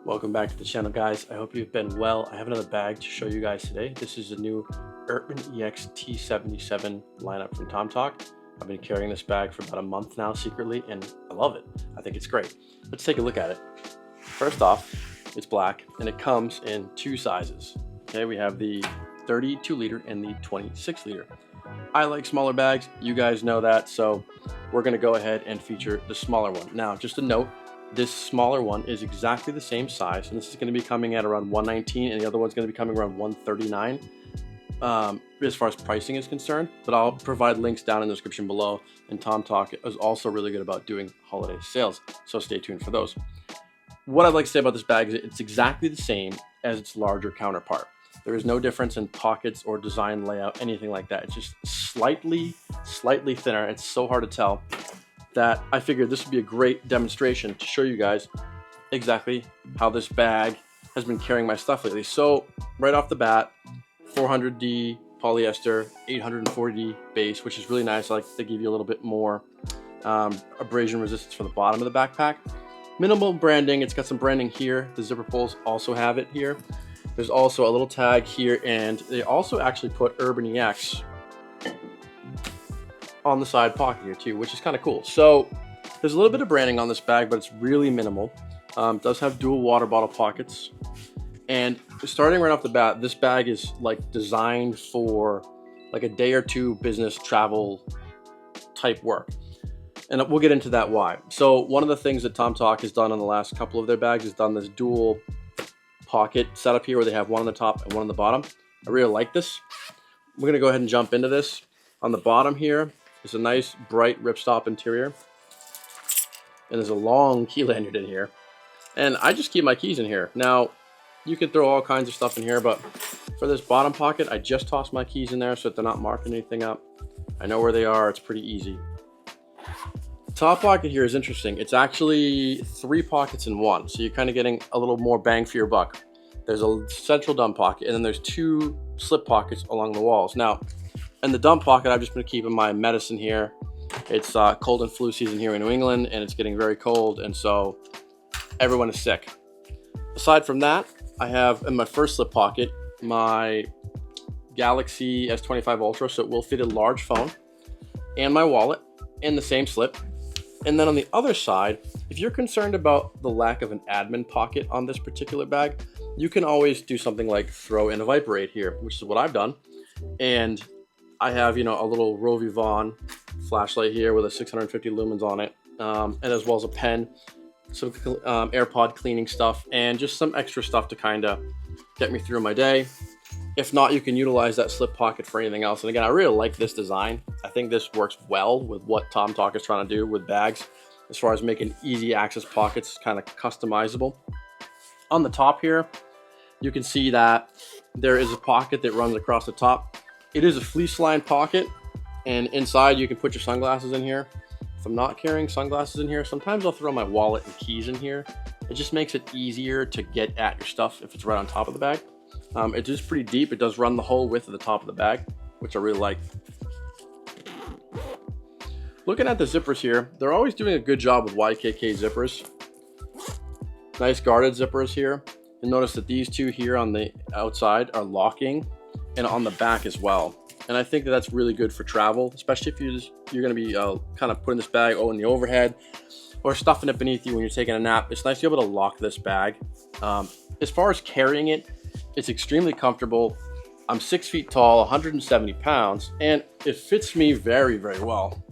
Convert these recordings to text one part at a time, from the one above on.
Welcome back to the channel, guys. I hope you've been well. I have another bag to show you guys today. This is a new Urban EX T77 lineup from TomTc. I've been carrying this bag for about a month now secretly, and I love it. I think it's great. Let's take a look at it. First off, it's black, and it comes in two sizes. Okay, we have the 32 liter and the 26 liter. I like smaller bags, you guys know that, so we're gonna go ahead and feature the smaller one. Now, just a note, this smaller one is exactly the same size, and this is going to be coming at around $119, and the other one's going to be coming around $139 as far as pricing is concerned. But I'll provide links down in the description below, and TomTc is also really good about doing holiday sales, so stay tuned for those. What I'd like to say about this bag is it's exactly the same as its larger counterpart. There is no difference in pockets or design layout, anything like that. It's just slightly thinner. It's so hard to tell that I figured this would be a great demonstration to show you guys exactly how this bag has been carrying my stuff lately. So right off the bat, 400D polyester, 840D base, which is really nice. I like to give you a little bit more abrasion resistance for the bottom of the backpack. Minimal branding. It's got some branding here. The zipper pulls also have it here. There's also a little tag here, and they also actually put Urban EX on the side pocket here too, which is kind of cool. So there's a little bit of branding on this bag, but it's really minimal. It does have dual water bottle pockets, and starting right off the bat, this bag is like designed for like a day or two business travel type work, and we'll get into that why. So one of the things that TomTc has done on the last couple of their bags is done this dual pocket setup here where they have one on the top and one on the bottom. I really like this. We're gonna go ahead and jump into this. On the bottom here, it's a nice bright ripstop interior, and there's a long key lanyard in here, and I just keep my keys in here. Now you can throw all kinds of stuff in here, but for this bottom pocket I just toss my keys in there so that they're not marking anything up. I know where they are. It's pretty easy. The top pocket here is interesting. It's actually 3 pockets in one, so you're kind of getting a little more bang for your buck. There's a central dump pocket, and then there's 2 slip pockets along the walls. Now in the dump pocket, I've just been keeping my medicine here. It's cold and flu season here in New England, and it's getting very cold, and so everyone is sick. Aside from that, I have in my first slip pocket my Galaxy S25 Ultra, so it will fit a large phone, and my wallet in the same slip. And then on the other side, if you're concerned about the lack of an admin pocket on this particular bag, you can always do something like throw in a Viper 8 here, which is what I've done. And I have, you know, a little Rovi Vaughn flashlight here with a 650 lumens on it, and as well as a pen, some AirPod cleaning stuff, and just some extra stuff to kind of get me through my day. If not, you can utilize that slip pocket for anything else. And again, I really like this design. I think this works well with what TomTc is trying to do with bags, as far as making easy access pockets kind of customizable. On the top here, you can see that there is a pocket that runs across the top. It is a fleece lined pocket, and inside you can put your sunglasses in here. If I'm not carrying sunglasses in here, sometimes I'll throw my wallet and keys in here. It just makes it easier to get at your stuff if it's right on top of the bag. It is pretty deep. It does run the whole width of the top of the bag, which I really like. Looking at the zippers here, they're always doing a good job with YKK zippers. Nice guarded zippers here. You'll notice that these 2 here on the outside are locking, and on the back as well. And I think that that's really good for travel, especially if you're going to be kind of putting this bag in the overhead or stuffing it beneath you when you're taking a nap. It's nice to be able to lock this bag. As far as carrying it, it's extremely comfortable. I'm 6 feet tall, 170 pounds, and it fits me very, very well.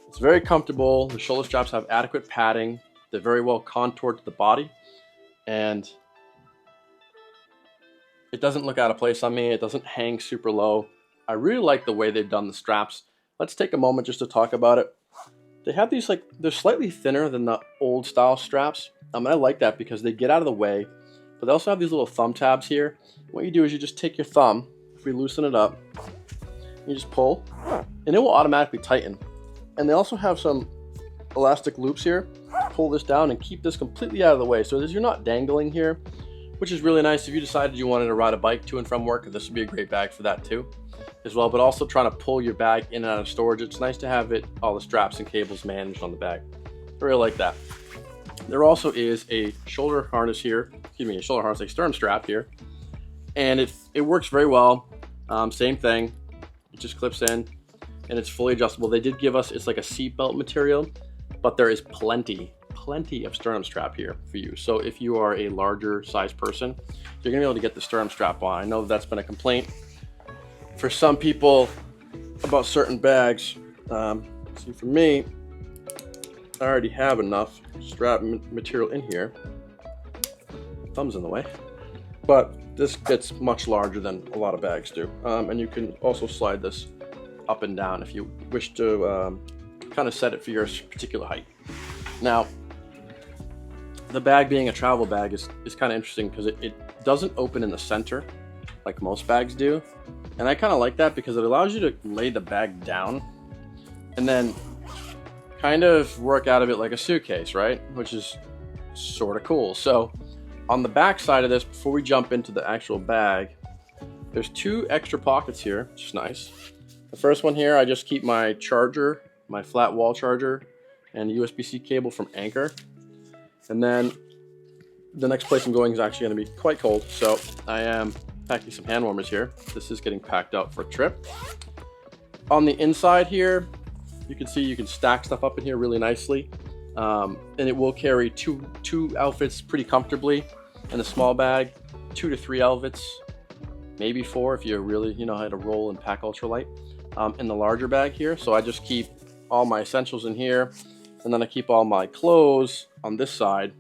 It's very comfortable. The shoulder straps have adequate padding. They're very well contoured to the body, and it doesn't look out of place on me. It doesn't hang super low. I really like the way they've done the straps. Let's take a moment just to talk about it. They have these, like, they're slightly thinner than the old style straps. And I like that because they get out of the way, but they also have these little thumb tabs here. What you do is you just take your thumb, if we loosen it up, you just pull, and it will automatically tighten. And they also have some elastic loops here. Pull this down and keep this completely out of the way, so that you're not dangling here, which is really nice if you decided you wanted to ride a bike to and from work. This would be a great bag for that too, as well. But also trying to pull your bag in and out of storage, it's nice to have all the straps and cables managed on the bag. I really like that. There also is a shoulder harness here, excuse me, a shoulder harness, a sternum strap here, and it works very well. Same thing, it just clips in, and it's fully adjustable. They did give us, it's like a seatbelt material, but there is plenty of sternum strap here for you. So if you are a larger size person, you're gonna be able to get the sternum strap on. I know that's been a complaint for some people about certain bags. See, for me, I already have enough strap material in here. Thumb's in the way. But this fits much larger than a lot of bags do. And you can also slide this up and down if you wish to kind of set it for your particular height. Now, the bag being a travel bag is kind of interesting because it doesn't open in the center like most bags do. And I kind of like that because it allows you to lay the bag down and then kind of work out of it like a suitcase, right? Which is sort of cool. So on the back side of this, before we jump into the actual bag, there's 2 extra pockets here, which is nice. The first one here, I just keep my charger, my flat wall charger, and USB-C cable from Anchor. And then the next place I'm going is actually going to be quite cold, so I am packing some hand warmers here. This is getting packed out for a trip. On the inside here, you can see you can stack stuff up in here really nicely, and it will carry two outfits pretty comfortably in a small bag, 2 to 3 outfits, maybe 4 if you really know how to roll and pack ultralight in the larger bag here. So I just keep all my essentials in here, and then I keep all my clothes on this side.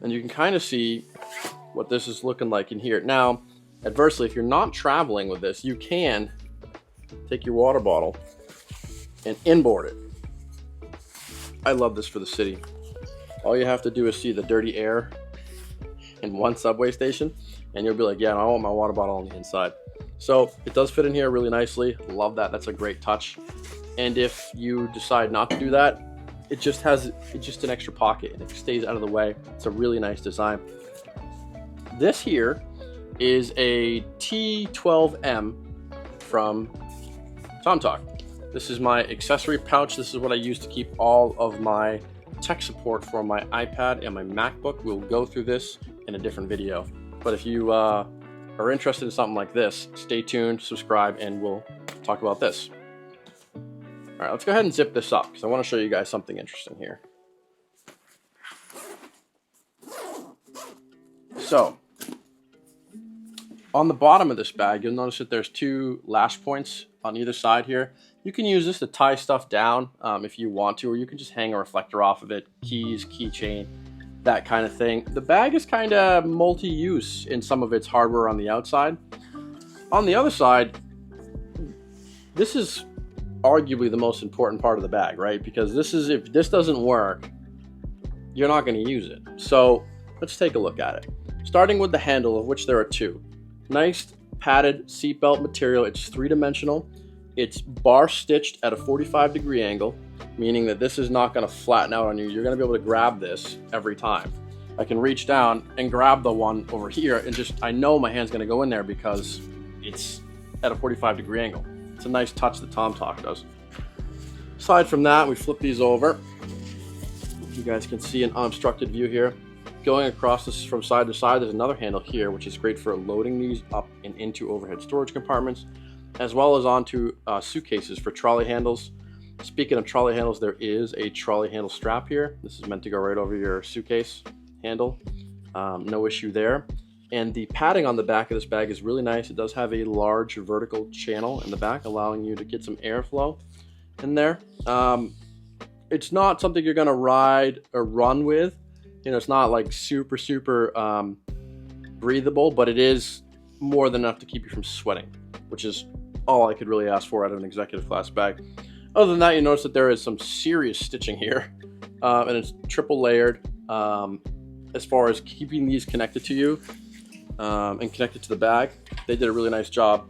And you can kind of see what this is looking like in here. Now, adversely, if you're not traveling with this, you can take your water bottle and inboard it. I love this for the city. All you have to do is see the dirty air in one subway station, and you'll be like, yeah, I want my water bottle on the inside. So it does fit in here really nicely. Love that. That's a great touch. And if you decide not to do that, it's just an extra pocket and it stays out of the way. It's a really nice design. This here is a T12M from TomToc. This is my accessory pouch. This is what I use to keep all of my tech support for my iPad and my MacBook. We'll go through this in a different video. But if you are interested in something like this, stay tuned, subscribe, and we'll talk about this. All right, let's go ahead and zip this up because I want to show you guys something interesting here. So, on the bottom of this bag, you'll notice that there's 2 lash points on either side here. You can use this to tie stuff down if you want to, or you can just hang a reflector off of it, keys, keychain, that kind of thing. The bag is kind of multi-use in some of its hardware on the outside. On the other side, this is arguably the most important part of the bag, right? Because if this doesn't work, you're not going to use it. So let's take a look at it. Starting with the handle, of which there are 2. Nice padded seatbelt material. It's 3-dimensional. It's bar stitched at a 45-degree angle, meaning that this is not going to flatten out on you. You're going to be able to grab this every time. I can reach down and grab the one over here and I know my hand's going to go in there because it's at a 45-degree angle. It's a nice touch that TomToc does. Aside from that, we flip these over. You guys can see an unobstructed view here. Going across this from side to side, there's another handle here, which is great for loading these up and into overhead storage compartments, as well as onto suitcases for trolley handles. Speaking of trolley handles, there is a trolley handle strap here. This is meant to go right over your suitcase handle. No issue there. And the padding on the back of this bag is really nice. It does have a large vertical channel in the back, allowing you to get some airflow in there. It's not something you're gonna ride or run with. You know, it's not like super breathable, but it is more than enough to keep you from sweating, which is all I could really ask for out of an executive class bag. Other than that, you notice that there is some serious stitching here, and it's triple layered as far as keeping these connected to you and connected to the bag. They did a really nice job.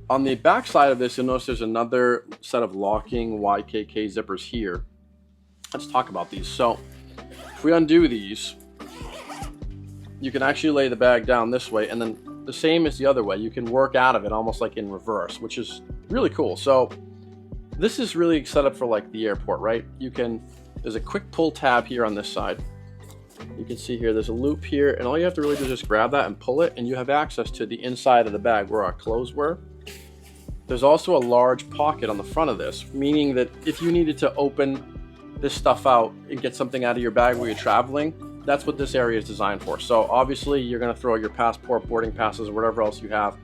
On the back side of this, you'll notice there's another set of locking YKK zippers here. Let's talk about these. So if we undo these, you can actually lay the bag down this way, and then the same as the other way. You can work out of it almost like in reverse, which is really cool. So this is really set up for like the airport, right? There's a quick pull tab here on this side. You can see here, there's a loop here, and all you have to really do is just grab that and pull it, and you have access to the inside of the bag where our clothes were. There's also a large pocket on the front of this, meaning that if you needed to open this stuff out and get something out of your bag while you're traveling, that's what this area is designed for. So obviously you're gonna throw your passport, boarding passes, or whatever else you have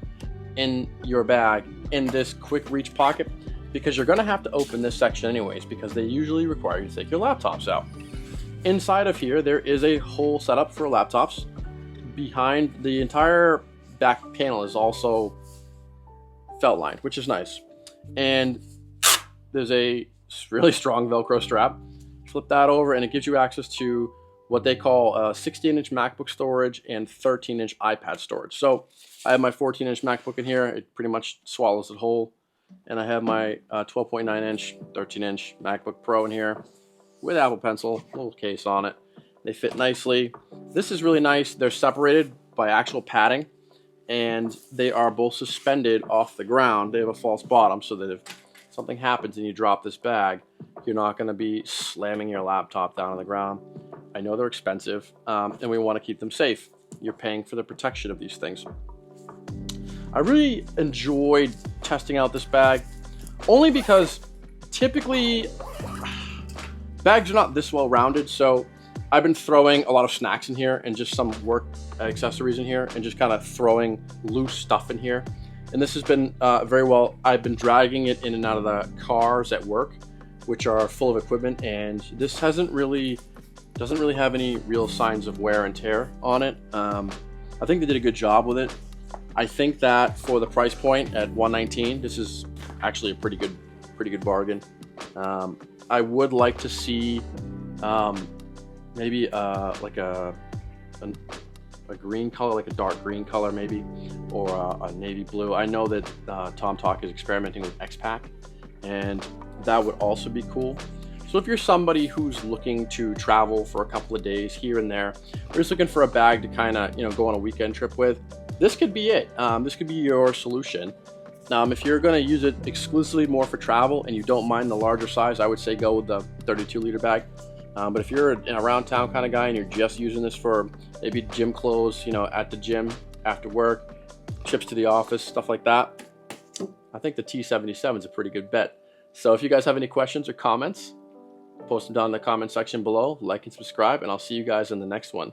in your bag in this quick reach pocket, because you're gonna have to open this section anyways, because they usually require you to take your laptops out. Inside of here, there is a whole setup for laptops. Behind the entire back panel is also felt lined, which is nice. And there's a really strong Velcro strap. Flip that over and it gives you access to what they call 16-inch MacBook storage and 13-inch iPad storage. So I have my 14-inch MacBook in here. It pretty much swallows it whole. And I have my 12.9-inch, 13-inch MacBook Pro in here with Apple Pencil, little case on it. They fit nicely. This is really nice. They're separated by actual padding, and they are both suspended off the ground. They have a false bottom so that if something happens and you drop this bag, you're not going to be slamming your laptop down on the ground. I know they're expensive, and we want to keep them safe. You're paying for the protection of these things. I really enjoyed testing out this bag, only because typically bags are not this well rounded. So I've been throwing a lot of snacks in here and just some work accessories in here and just kind of throwing loose stuff in here. And this has been very well. I've been dragging it in and out of the cars at work, which are full of equipment, and this doesn't really have any real signs of wear and tear on it. I think they did a good job with it. I think that for the price point at $119, this is actually a pretty good bargain. I would like to see maybe like a green color, like a dark green color maybe, or a navy blue. I know that TomToc is experimenting with X-Pack, and that would also be cool. So if you're somebody who's looking to travel for a couple of days here and there, or just looking for a bag to kind of go on a weekend trip with, this could be it. This could be your solution. If you're going to use it exclusively more for travel and you don't mind the larger size, I would say go with the 32-liter bag. But if you're an around town kind of guy and you're just using this for maybe gym clothes, at the gym, after work, trips to the office, stuff like that, I think the T77 is a pretty good bet. So if you guys have any questions or comments, post them down in the comment section below, like and subscribe, and I'll see you guys in the next one.